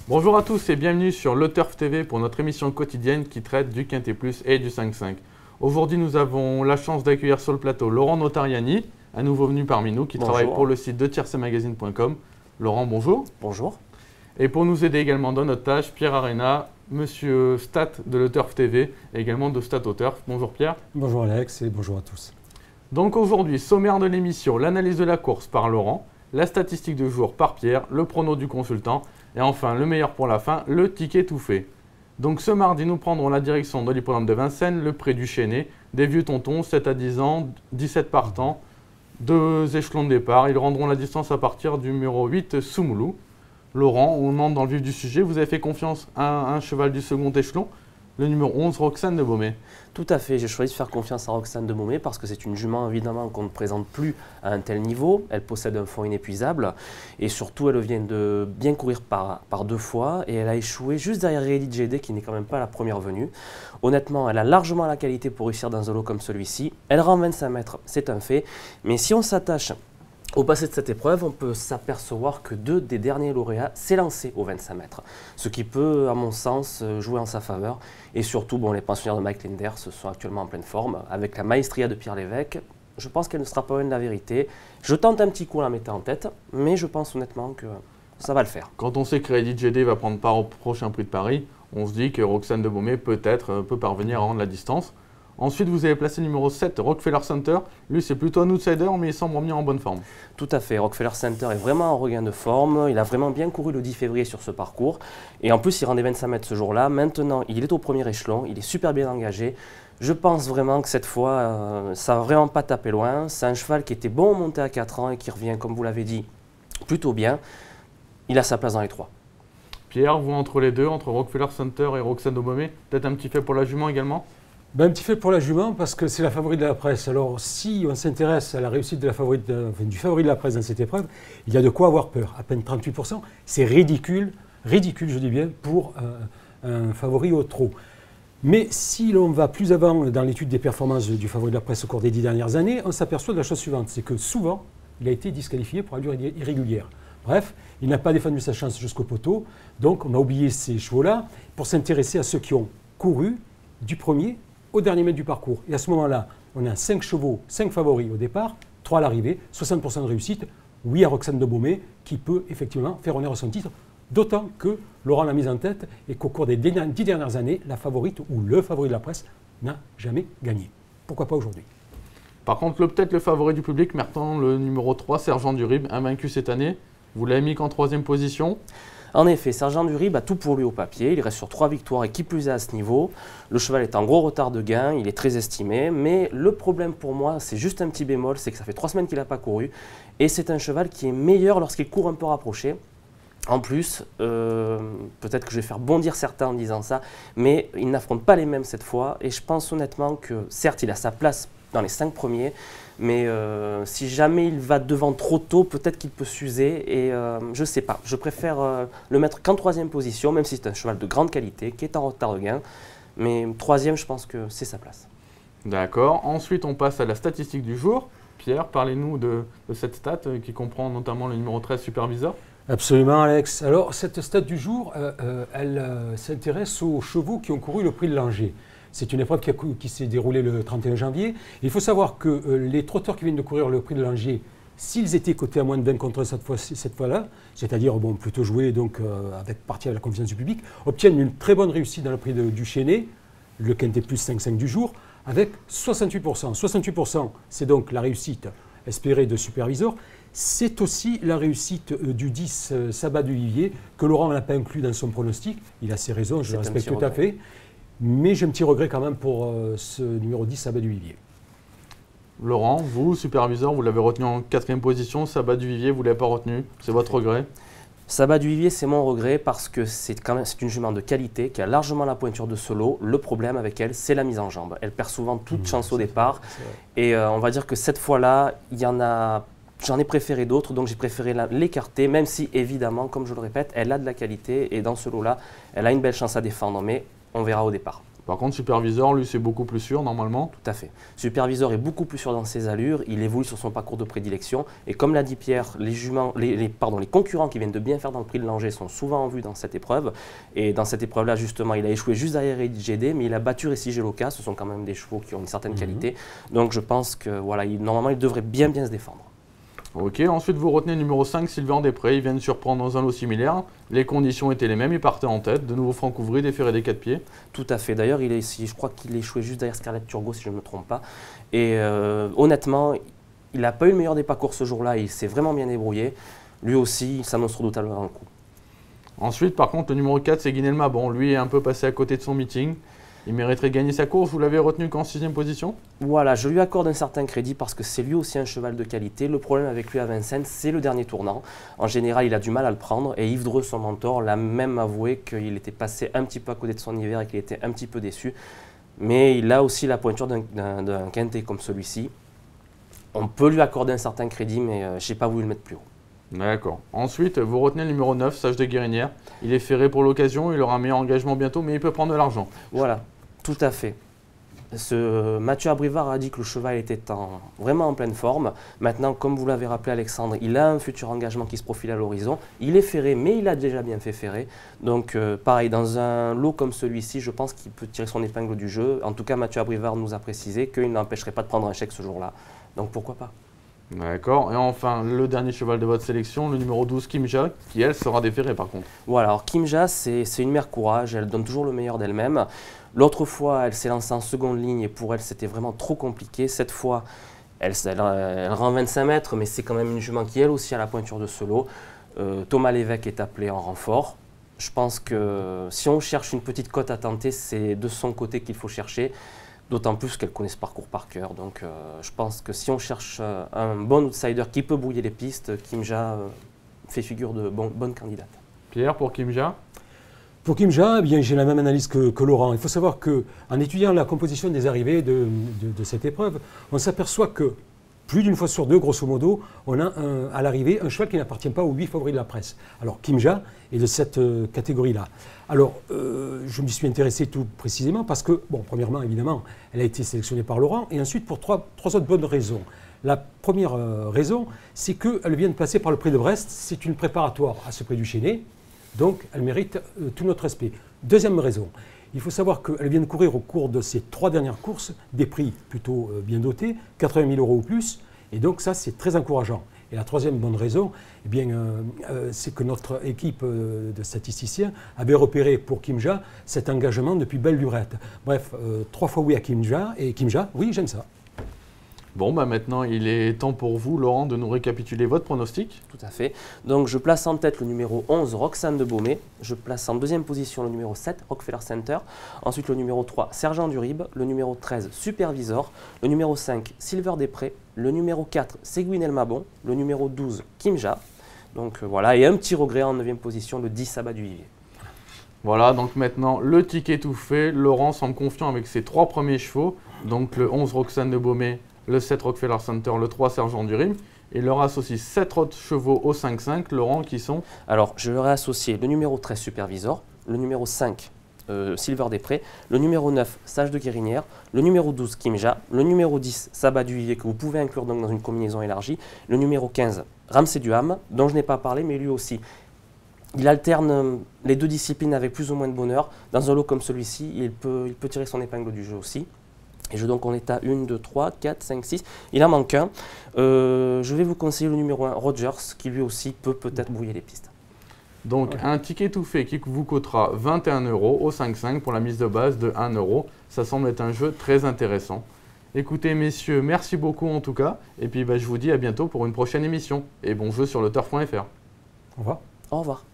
Bonjour à tous et bienvenue sur Le Turf TV pour notre émission quotidienne qui traite du Quintet Plus et du 5-5. Aujourd'hui, nous avons la chance d'accueillir sur le plateau Laurent Notariani, à nouveau venu parmi nous, qui travaille pour le site de tiercemagazine.com. Laurent, bonjour. Bonjour. Et pour nous aider également dans notre tâche, Pierre Arena, monsieur Stat de Le Turf TV et également de Stat au Turf. Bonjour Pierre. Bonjour Alex et bonjour à tous. Donc aujourd'hui, sommaire de l'émission, l'analyse de la course par Laurent, la statistique du jour par Pierre, le prono du consultant et enfin le meilleur pour la fin, le ticket tout fait. Donc ce mardi, nous prendrons la direction de l'hippodrome de Vincennes, le pré du Chêné, des vieux tontons, 7 à 10 ans, 17 partants, 2 échelons de départ. Ils rendront la distance à partir du numéro 8, Soumoulou. Laurent, on entre dans le vif du sujet. Vous avez fait confiance à un cheval du second échelon, le numéro 11, Roxane de Beaumais. Tout à fait, j'ai choisi de faire confiance à Roxane de Beaumais parce que c'est une jument évidemment qu'on ne présente plus à un tel niveau. Elle possède un fond inépuisable et surtout elle vient de bien courir par 2 fois et elle a échoué juste derrière Ready JD qui n'est quand même pas la première venue. Honnêtement, elle a largement la qualité pour réussir dans un lot comme celui-ci. Elle rend 25 mètres, c'est un fait, mais si on s'attache au passé de cette épreuve, on peut s'apercevoir que 2 des derniers lauréats s'est lancé aux 25 mètres, ce qui peut, à mon sens, jouer en sa faveur. Et surtout, les pensionnaires de Mike Linders sont actuellement en pleine forme. Avec la maestria de Pierre Lévesque, je pense qu'elle ne sera pas loin de la vérité. Je tente un petit coup en la mettant en tête, mais je pense honnêtement que ça va le faire. Quand on sait que Ready JD va prendre part au prochain prix de Paris, on se dit que Roxane de Beaumais peut parvenir à rendre la distance. Ensuite, vous avez placé le numéro 7, Rockefeller Center. Lui, c'est plutôt un outsider, mais il semble revenir en bonne forme. Tout à fait. Rockefeller Center est vraiment en regain de forme. Il a vraiment bien couru le 10 février sur ce parcours. Et en plus, il rendait 25 mètres ce jour-là. Maintenant, il est au premier échelon. Il est super bien engagé. Je pense vraiment que cette fois, ça va vraiment pas taper loin. C'est un cheval qui était bon monté à 4 ans et qui revient, comme vous l'avez dit, plutôt bien. Il a sa place dans les 3. Pierre, vous entre les deux, entre Rockefeller Center et Roxane de Beaumais, peut-être un petit fait pour la jument également? Un petit fait pour la jument parce que c'est la favorite de la presse. Alors si on s'intéresse à la réussite de la favorite du favori de la presse dans cette épreuve, il y a de quoi avoir peur. À peine 38%, c'est ridicule, je dis bien, pour un favori au trot. Mais si l'on va plus avant dans l'étude des performances du favori de la presse au cours des 10 dernières années, on s'aperçoit de la chose suivante, c'est que souvent, il a été disqualifié pour allure irrégulière. Bref, il n'a pas défendu sa chance jusqu'au poteau, donc on a oublié ces chevaux-là pour s'intéresser à ceux qui ont couru du premier au dernier mètre du parcours. Et à ce moment-là, on a 5 chevaux, 5 favoris au départ, 3 à l'arrivée, 60% de réussite. Oui à Roxane de Beaumais, qui peut effectivement faire honneur à son titre, d'autant que Laurent l'a mise en tête et qu'au cours des 10 dernières années, la favorite ou le favori de la presse n'a jamais gagné. Pourquoi pas aujourd'hui? Par contre, peut-être le favori du public, maintenant le numéro 3, Sergent Durib, invaincu cette année. Vous l'avez mis qu'en 3e position. En effet, Sergent Durib a tout pour lui au papier, il reste sur 3 victoires et qui plus est à ce niveau. Le cheval est en gros retard de gain, il est très estimé, mais le problème pour moi, c'est juste un petit bémol, c'est que ça fait 3 semaines qu'il n'a pas couru et c'est un cheval qui est meilleur lorsqu'il court un peu rapproché. En plus, peut-être que je vais faire bondir certains en disant ça, mais il n'affronte pas les mêmes cette fois et je pense honnêtement que certes, il a sa place dans les 5 premiers, mais si jamais il va devant trop tôt, peut-être qu'il peut s'user et je ne sais pas. Je préfère le mettre qu'en 3e position, même si c'est un cheval de grande qualité, qui est en retard de gain. Mais 3e, je pense que c'est sa place. D'accord. Ensuite, on passe à la statistique du jour. Pierre, parlez-nous de cette stat qui comprend notamment le numéro 13, Supervisor. Absolument, Alex. Alors, cette stat du jour, elle s'intéresse aux chevaux qui ont couru le prix de Langeais. C'est une épreuve qui s'est déroulée le 31 janvier. Il faut savoir que les trotteurs qui viennent de courir le prix de Langeais, s'ils étaient cotés à moins de 20 contre cette fois-là, c'est-à-dire plutôt joués donc, avec partie à la confiance du public, obtiennent une très bonne réussite dans le prix du Chêné, le Quintet Plus 5-5 du jour, avec 68%. 68%, c'est donc la réussite espérée de Supervisor. C'est aussi la réussite du 10 Sabat de Vivier, que Laurent n'a pas inclus dans son pronostic. Il a ses raisons, je le respecte tout à fait. Mais j'ai un petit regret quand même pour ce numéro 10, Sabat du Vivier. Laurent, vous, Supervisor, vous l'avez retenu en 4e position. Sabat du Vivier, vous ne l'avez pas retenu. C'est votre regret? Sabat du Vivier, c'est mon regret parce que c'est une jument de qualité qui a largement la pointure de ce lot. Le problème avec elle, c'est la mise en jambe. Elle perd souvent toute chance au départ. Et on va dire que cette fois-là, j'en ai préféré d'autres, donc j'ai préféré l'écarter, même si évidemment, comme je le répète, elle a de la qualité et dans ce lot-là, elle a une belle chance à défendre, mais on verra au départ. Par contre, Supervisor, lui, c'est beaucoup plus sûr normalement. Tout à fait. Supervisor est beaucoup plus sûr dans ses allures, il évolue sur son parcours de prédilection. Et comme l'a dit Pierre, les concurrents qui viennent de bien faire dans le prix de Langeais sont souvent en vue dans cette épreuve. Et dans cette épreuve-là, justement, il a échoué juste derrière GD, mais il a battu Récit Geloka. Ce sont quand même des chevaux qui ont une certaine qualité. Donc je pense que voilà, normalement, il devrait bien se défendre. Ok, ensuite vous retenez le numéro 5, Sylvain Després. Il vient de surprendre dans un lot similaire. Les conditions étaient les mêmes, il partait en tête. De nouveau Franck Ouvry, déféré des 4 pieds. Tout à fait. D'ailleurs, je crois qu'il échouait juste derrière Scarlett Turgot, si je ne me trompe pas. Et honnêtement, il n'a pas eu le meilleur des parcours ce jour-là. Il s'est vraiment bien débrouillé. Lui aussi, il s'annonce redoutablement dans le coup. Ensuite, par contre, le numéro 4, c'est Guinelma. Bon, lui est un peu passé à côté de son meeting. Il mériterait de gagner sa course. Vous l'avez retenu qu'en 6e position? Voilà, je lui accorde un certain crédit parce que c'est lui aussi un cheval de qualité. Le problème avec lui à Vincennes, c'est le dernier tournant. En général, il a du mal à le prendre et Yves Dreux, son mentor, l'a même avoué qu'il était passé un petit peu à côté de son hiver et qu'il était un petit peu déçu. Mais il a aussi la pointure d'un quintet comme celui-ci. On peut lui accorder un certain crédit, mais je n'ai pas voulu le mettre plus haut. D'accord. Ensuite, vous retenez le numéro 9, Sage de Guérinière. Il est ferré pour l'occasion, il aura un meilleur engagement bientôt, mais il peut prendre de l'argent. Voilà, tout à fait. Mathieu Abrivard a dit que le cheval était vraiment en pleine forme. Maintenant, comme vous l'avez rappelé Alexandre, il a un futur engagement qui se profile à l'horizon. Il est ferré, mais il a déjà bien fait ferrer. Donc pareil, dans un lot comme celui-ci, je pense qu'il peut tirer son épingle du jeu. En tout cas, Mathieu Abrivard nous a précisé qu'il n'empêcherait pas de prendre un chèque ce jour-là. Donc pourquoi pas? D'accord. Et enfin, le dernier cheval de votre sélection, le numéro 12, Kimja, qui elle sera déférée par contre. Voilà, alors Kimja, c'est une mère courage, elle donne toujours le meilleur d'elle-même. L'autre fois, elle s'est lancée en seconde ligne et pour elle, c'était vraiment trop compliqué. Cette fois, elle rend 25 mètres, mais c'est quand même une jument qui, elle aussi, a la pointure de ce lot. Thomas Lévesque est appelé en renfort. Je pense que si on cherche une petite cote à tenter, c'est de son côté qu'il faut chercher. D'autant plus qu'elle connaît ce parcours par cœur. Donc je pense que si on cherche un bon outsider qui peut brouiller les pistes, Kimja fait figure de bonne candidate. Pierre, pour Kimja? Pour Kimja, eh bien, j'ai la même analyse que Laurent. Il faut savoir qu'en étudiant la composition des arrivées de cette épreuve, on s'aperçoit que plus d'une fois sur deux, grosso modo, on a à l'arrivée un cheval qui n'appartient pas aux 8 favoris de la presse. Alors Kimja est de cette catégorie-là. Alors je m'y suis intéressé tout précisément parce que, bon, premièrement, évidemment, elle a été sélectionnée par Laurent et ensuite pour trois autres bonnes raisons. La première raison, c'est qu'elle vient de passer par le prix de Brest. C'est une préparatoire à ce prix du Chénet. Donc, elle mérite tout notre respect. Deuxième raison, il faut savoir qu'elle vient de courir au cours de ces 3 dernières courses des prix plutôt bien dotés, 80 000 € ou plus, et donc ça, c'est très encourageant. Et la troisième bonne raison, eh bien, c'est que notre équipe de statisticiens avait repéré pour Kimja cet engagement depuis belle lurette. Bref, 3 fois oui à Kimja, et Kimja, oui, j'aime ça. Bon, bah maintenant, il est temps pour vous, Laurent, de nous récapituler votre pronostic. Tout à fait. Donc, je place en tête le numéro 11, Roxane de Beaumais. Je place en deuxième position le numéro 7, Rockefeller Center. Ensuite, le numéro 3, Sergent Durib. Le numéro 13, Supervisor. Le numéro 5, Silver Després. Le numéro 4, Séguin Elmabon. Le numéro 12, Kimja. Donc, voilà. Et un petit regret en 9e position, le 10, Sabat du Vivier. Voilà, donc maintenant, le ticket tout fait. Laurent semble confiant avec ses 3 premiers chevaux. Donc, le 11, Roxane de Beaumais. Le 7 Rockefeller Center, le 3 Sergent Durib. Il leur associe 7 autres chevaux au 5-5, Laurent, qui sont? Alors, je leur ai associé le numéro 13 Supervisor, le numéro 5 Silver Després, le numéro 9 Sage de Guérinière, le numéro 12 Kimja, le numéro 10 Sabat du Vivier, que vous pouvez inclure donc dans une combinaison élargie, le numéro 15 Ramsey du Ham, dont je n'ai pas parlé, mais lui aussi. Il alterne les 2 disciplines avec plus ou moins de bonheur. Dans un lot comme celui-ci, il peut tirer son épingle du jeu aussi. Et donc on est à 1, 2, 3, 4, 5, 6. Il en manque un. Je vais vous conseiller le numéro 1, Rogers, qui lui aussi peut-être brouiller les pistes. Donc un ticket tout fait qui vous coûtera 21 € au 5-5 pour la mise de base de 1 €. Ça semble être un jeu très intéressant. Écoutez messieurs, merci beaucoup en tout cas. Et puis je vous dis à bientôt pour une prochaine émission. Et bon jeu sur le turf.fr. Au revoir. Au revoir.